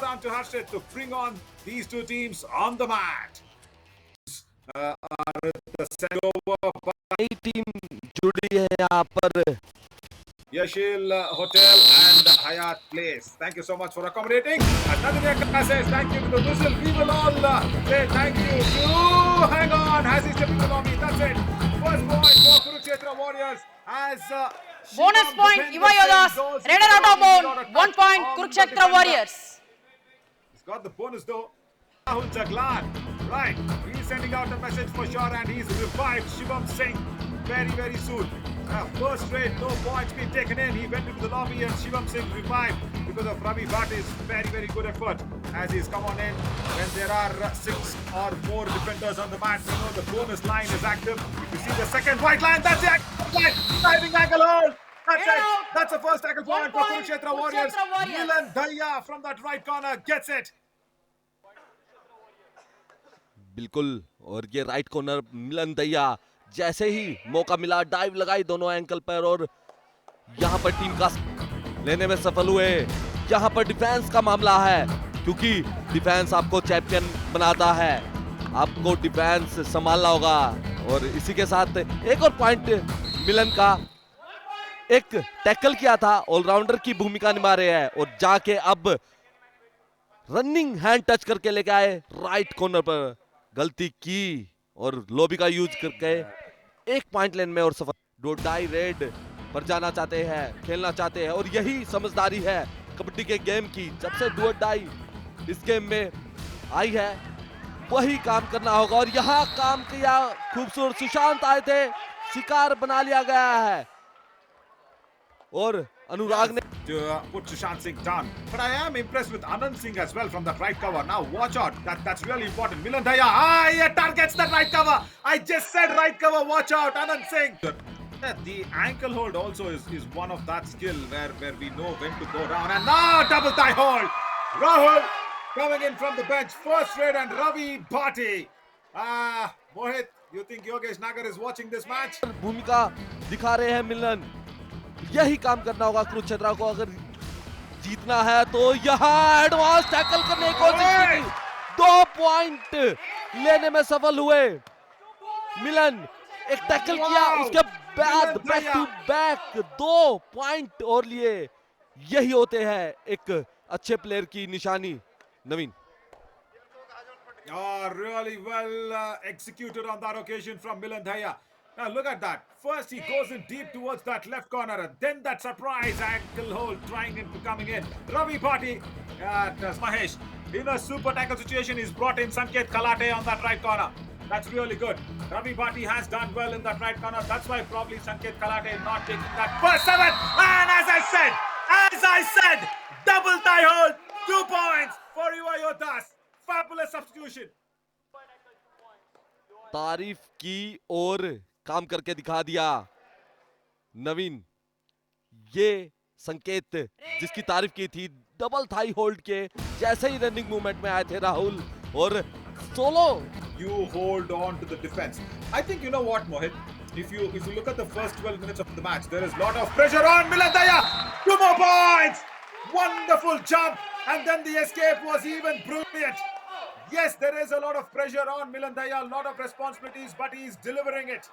down to Harshit to bring on these two teams on the mat. Are the sent over by नई team जुड़ी है यहाँ पर Yashil Hotel and Hyatt Place. Thank you so much for accommodating. And Nadine says thank you to the whistle. We will all say thank you to hang on as he's stepping the lobby. That's it. First point for Kurukshetra Warriors as bonus point Yuva Yoddhas. Red and out of bound. 1 point Kurukshetra Warriors. He's got the bonus though. Rahul Jaglan. Right. He's sending out a message for sure and he's revived Shivam Singh very, very soon. First straight, no points being taken in. He went into the lobby and Shivam Singh revived because of Ravi Bhatti's very, very good effort as he's come on in. When there are 6 or more defenders on the mat, you know the bonus line is active. If you see the second white line, that's the active line. Diving ankle hold. That's it. That's the first tackle point for Kurukshetra Warriors. Milan Daya from that right corner gets it. बिल्कुल और ये right corner मिलन दैया जैसे ही मौका मिला dive लगाई दोनों ankle पर और यहां पर टीम का लेने में सफल हुए। यहां पर डिफेंस का मामला है क्योंकि डिफेंस आपको चैंपियन बनाता है, आपको डिफेंस संभालना होगा और इसी के साथ एक और पॉइंट मिलन का एक टैकल किया था, ऑलराउंडर की भूमिका निभा रहे हैं और जाके अब रनिंग हैंड टच करके लेके आए राइट कॉर्नर पर, गलती की और लॉबी का यूज करके एक पॉइंट लेन में और सफल। डोडाई रेड पर जाना चाहते हैं, खेलना चाहते हैं और यही समझदारी है कबड्डी के गेम की। जब से डोडाई इस गेम में आई है वही काम करना होगा और यहाँ काम किया खूबसूरत। सुशांत आए थे, शिकार बना लिया गया है और अनुराग ने to put Sushant Singh down. But I am impressed with Anand Singh as well from that right cover. Now watch out. That's really important. Milan Daya, he targets that right cover. I just said right cover. Watch out, Anand Singh. The ankle hold also is one of that skill where we know when to go down. And now double thigh hold. Rahul coming in from the bench. First straight and Ravi Bhatti. Mohit, you think Yogesh Nagar is watching this match? भूमिका दिखा रहे हैं मिलन। यही काम करना होगा कुरुक्षेत्र को अगर जीतना है तो यहाँ एडवांस टैकल करने की कोशिश की, 2 पॉइंट लेने में सफल हुए मिलन। एक टैकल किया उसके बाद बैक टू बैक 2 पॉइंट और लिए। यही होते हैं एक अच्छे प्लेयर की निशानी। नवीन Really well executed on that occasion from Milan Daya. Now look at that. First he goes in deep towards that left corner and then that surprise ankle hold trying into coming in. Ravi Bhatti, Mahesh, in a super tackle situation he's brought in Sanket Kalate on that right corner. That's really good. Ravi Bhatti has done well in that right corner. That's why probably Sanket Kalate is not taking that first 7. And as I said, double thigh hold, 2 points for Yuva Yoddhas. Fabulous substitution. तारीफ की और काम करके दिखा दिया नवीन। ये संकेत जिसकी तारीफ की थी डबल थाई होल्ड के जैसे ही रनिंग मूवमेंट में आए थे राहुल और solo. You hold on to the defense. I think you know what, Mohit. If you look at the first 12 minutes of the match, there is a lot of pressure on Milan Daya. 2 more points. Wonderful jump, and then the escape was even brilliant. Yes, there is a lot of pressure on Milan Daya, a lot of responsibilities, but he is delivering it.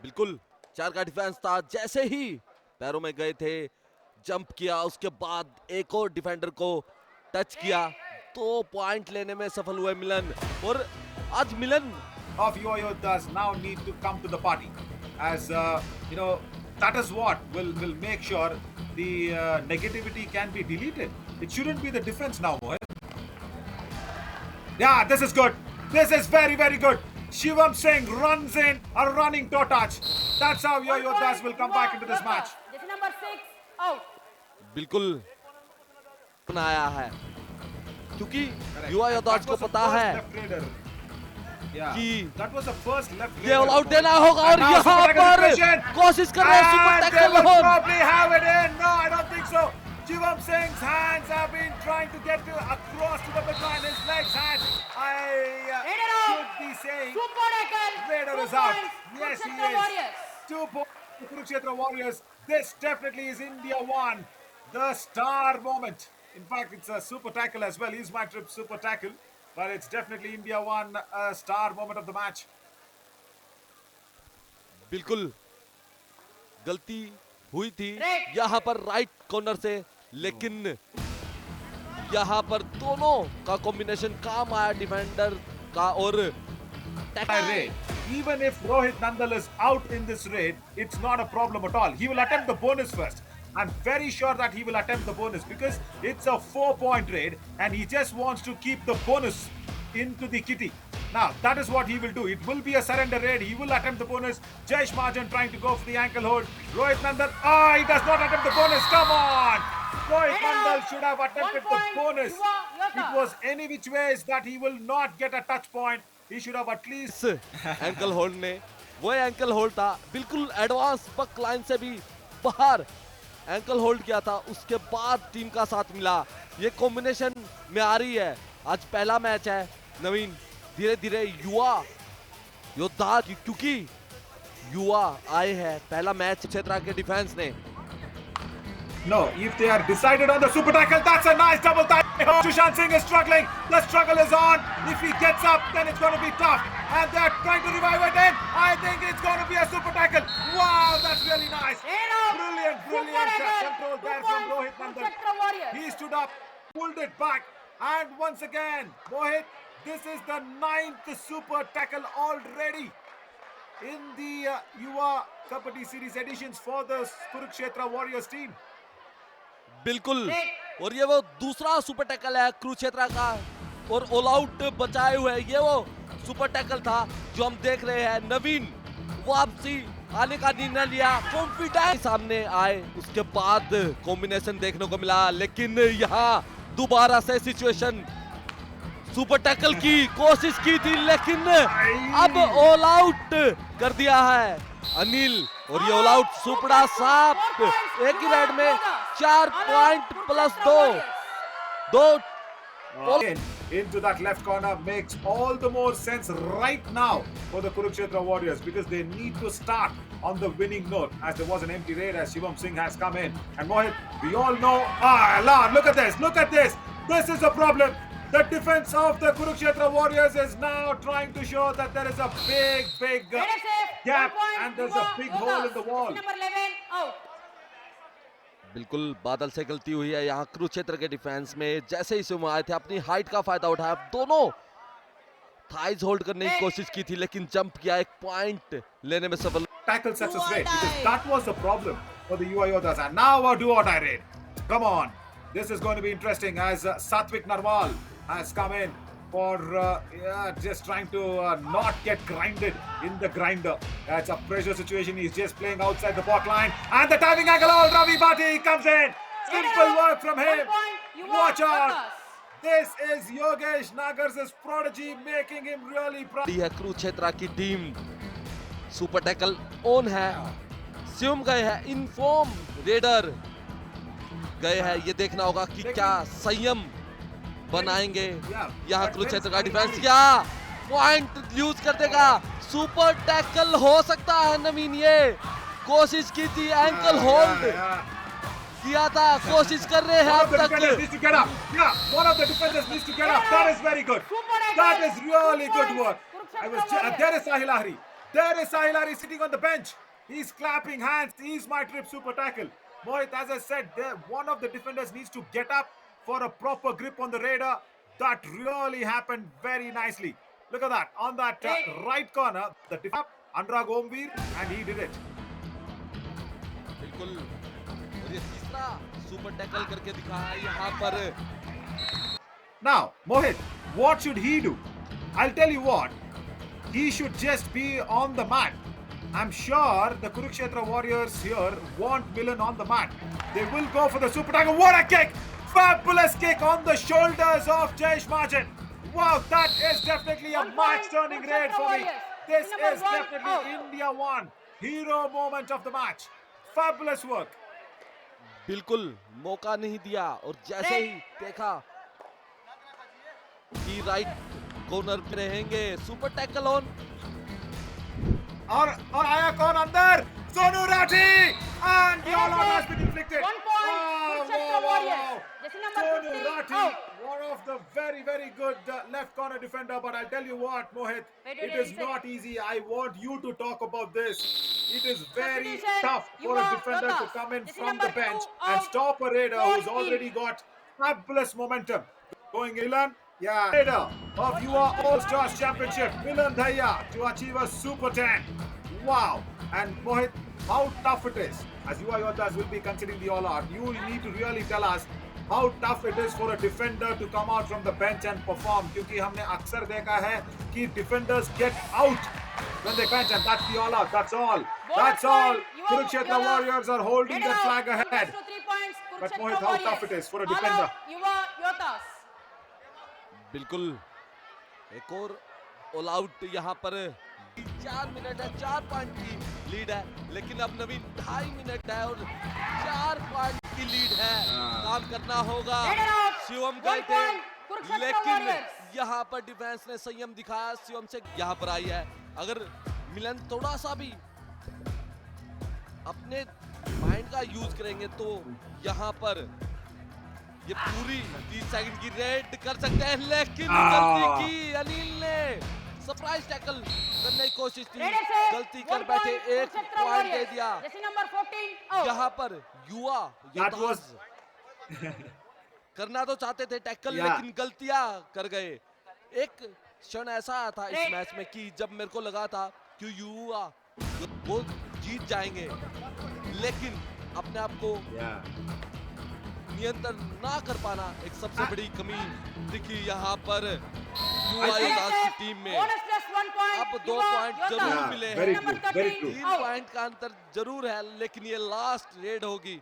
बिल्कुल 4 का defence था, जैसे ही पैरों में गए थे jump किया उसके बाद एक और डिफेंडर को टच किया, 2 पॉइंट लेने में सफल हुए मिलन। और आज मिलन Of Yuva Yoddhas now need to come to the party, as that is what will make sure the negativity can be deleted. It shouldn't be the defense now, Mohit. Yeah, this is good. This is very, very good. Shivam Singh runs in a running toe touch. That's how Yuva Yoddhas will come back into this match. Number 6 out. बिल्कुल बनाया है क्योंकि युवा योद्धास को पता है कि ये ऑल आउट देना होगा और यहाँ पर कोशिश कर रहे हैं सुपर टैकल होल। Probably have it in. No, I don't think so. Shivam Singh's hands have been trying to get across to the midline. His legs, hands. I should be saying Raider is out. Yes, he is. 2 points to Kurukshetra Warriors. This definitely is India 1. The star moment In fact, it's a super tackle as well. He's my trip super tackle. But it's definitely India won a star moment of the match. बिल्कुल गलती हुई थी Right. यहाँ पर right corner से, लेकिन यहाँ पर दोनों का कॉम्बिनेशन काम आया, डिफेंडर का और Raid. Even if Rohit Nandal is out in this raid, it's not a problem at all. He will attempt the bonus first. I'm very sure that he will attempt the bonus because it's a 4-point raid and he just wants to keep the bonus into the kitty. Now, that is what he will do. It will be a surrender raid. He will attempt the bonus. Jayesh Mahajan trying to go for the ankle hold. Rohit Nandal. He does not attempt the bonus. Come on. Rohit Nandal should have attempted the bonus. It was any which ways that he will not get a touch point. He should have at least. Ankle hold ने वो ankle hold था, बिल्कुल advance बक line से भी बाहर ankle hold किया था, उसके बाद टीम का साथ मिला। ये कॉम्बिनेशन में आ रही है। आज पहला मैच है नवीन, धीरे धीरे युवा योद्धा, क्योंकि युवा आए हैं, पहला मैच क्षेत्र के डिफेंस ने। No, if they are decided on the super tackle, that's a nice double tackle. Sushant Singh is struggling. The struggle is on. If he gets up, then it's going to be tough. And they're trying to revive it in. I think it's going to be a super tackle. Wow, that's really nice. Brilliant control there from Rohit Nandal. He stood up, pulled it back. And once again, Mohit, this is the 9th super tackle already in the Yuva Kabaddi Series editions for the Kurukshetra Warriors team. बिल्कुल, और ये वो दूसरा super tackle है कुरुक्षेत्र का, और all out बचाए हुए ये वो सुपर टैकल था जो हम देख रहे हैं। नवीन वापसी आने का निर्णय लिया, कॉन्फिडेंस सामने आए, उसके बाद कॉम्बिनेशन देखने को मिला, लेकिन यहाँ दोबारा से सिचुएशन, सुपर टैकल की कोशिश की थी लेकिन अब ऑल आउट कर दिया है अनिल, और ये ऑल आउट सुपड़ा साफ एक ही राइड में 4 point plus 2 into that left corner makes all the more sense right now for the Kurukshetra Warriors because they need to start on the winning note as there was an empty raid as Shivam Singh has come in. And Mohit, we all know, Lord, look at this. This is a problem. The defense of the Kurukshetra Warriors is now trying to show that there is a big gap and there's a big hole in the wall. Number 11 out. बिल्कुल बादल से गलती हुई है यहाँ कुरुक्षेत्र के defence में। जैसे ही सुम आए थे अपनी हाइट का फायदा उठाया, दोनों थाइज होल्ड करने की कोशिश की थी लेकिन जंप किया, एक पॉइंट लेने में सफल। Tackle success rate because that was the problem for the UA Yodhas. And now a do or die raid. Come on, this is going to be interesting as Satvik Narwal has come in for just trying to not get grinded in the grinder. That's a pressure situation. He's just playing outside the block line. And the timing angle, Ravi Bhati comes in. Simple work from him. Watch out. This is Yogesh Nagar's prodigy making him really proud. है कुरुक्षेत्र की team, super tackle on है, शिवम गए हैं, inform raider गए हैं, ये देखना होगा कि क्या संयम बनाएंगे यहाँ कुरुक्षेत्र का डिफेंस, क्या पॉइंट यूज कर देगा, सुपर टैकल हो सकता है नवीन, ये कोशिश की थी, एंकल होल्ड किया था, कोशिश कर रहे हैं अब तक। One of the defenders needs to get up. That is very good. That is really good work. There is Sahil Ahri. There is Sahil Ahri sitting on the bench. He's clapping hands. He's my trip super tackle. Mohit, as I said, one of the defenders needs to get up for a proper grip on the radar. That really happened very nicely. Look at that. On that right corner, the defender, Anurag Omveer, and he did it. बिल्कुल, और ये तीसरा super tackle करके दिखाया यहाँ पर। Now, Mohit, what should he do? I'll tell you what. He should just be on the mat. I'm sure the Kurukshetra Warriors here want Milan on the mat. They will go for the super tackle. What a kick! Fabulous kick on the shoulders of Jayesh Mahajan. Wow, that is definitely a match-turning raid for me. This is definitely India 1. Hero moment of the match. Fabulous work. बिल्कुल मौका नहीं दिया, और जैसे ही देखा कि right corner पे रहेंगे, सुपर टैकल ऑन, और आया कौन अंदर? Sonu Rathi, and the all-out has been inflicted. 1 point. Warriors. Jersey number Sonu 50 Rathi, out. one of the very, very good left corner defender. But I'll tell you what, Mohit, Wait, it is not easy. I want you to talk about this. It is very Substitution. tough for a Yuva defender to Yotas. come in Jersey from number the bench 2 and out. stop a Raider who's 14. already got fabulous momentum. Going Milan, yeah, Raider of UA All-Stars Championship, Milan Daya to achieve a Super 10. Wow. And Mohit, how tough it is. As UA Yotas will be considering the all-out, you need to really tell us how tough it is for a defender to come out from the bench and perform. क्योंकि हमने अक्सर देखा है कि defenders get out when they bench, and that's the all-out. That's all. That's all. Kurukshetra Warriors are holding their flag ahead. But Mohit, how tough it is for a defender. युवा योतास. बिल्कुल एक और ऑल आउट यहाँ पर 4 minute है, 4 point की lead है, लेकिन अब नवीन 2.5 मिनट है और 4 पॉइंट की लीड है। काम करना होगा। शिवम गए थे, लेकिन यहाँ पर डिफेंस ने संयम दिखाया। शिवम से यहाँ पर आई है। अगर मिलन थोड़ा सा भी अपने माइंड का यूज करेंगे तो यहाँ पर ये पूरी 30 सेकंड की रेड कर सकते हैं, लेकिन गलती की अनिल ने। सरप्राइज टैकल करने की कोशिश थी, गलती कर बैठे, एक पॉइंट दे दिया। यहाँ पर युवा करना तो चाहते थे टैकल, लेकिन गलतियां कर गए। एक क्षण ऐसा था इस मैच में कि जब मेरे को लगा था कि युवा वो जीत जाएंगे, लेकिन अपने आप को नियंत्रण ना कर पाना एक सबसे बड़ी कमी दिखी यहाँ पर युवा की टीम में। अब 2 पॉइंट जरूर मिले हैं, 3 पॉइंट का अंतर जरूर है, लेकिन ये लास्ट रेड होगी।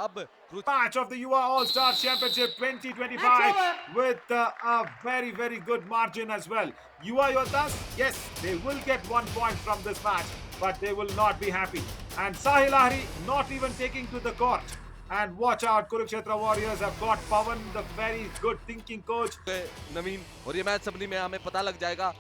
अब match of the UA All-Stars Championship 2025 with a very, very good margin as well. UA Yotas, yes, they will get 1 point from this match, but they will not be happy. And Sahil Ahri not even taking to the court. And watch out, Kurukshetra Warriors have got Pawan, the very good thinking coach. नवीन, और ये match सबनी में हमें पता लग जाएगा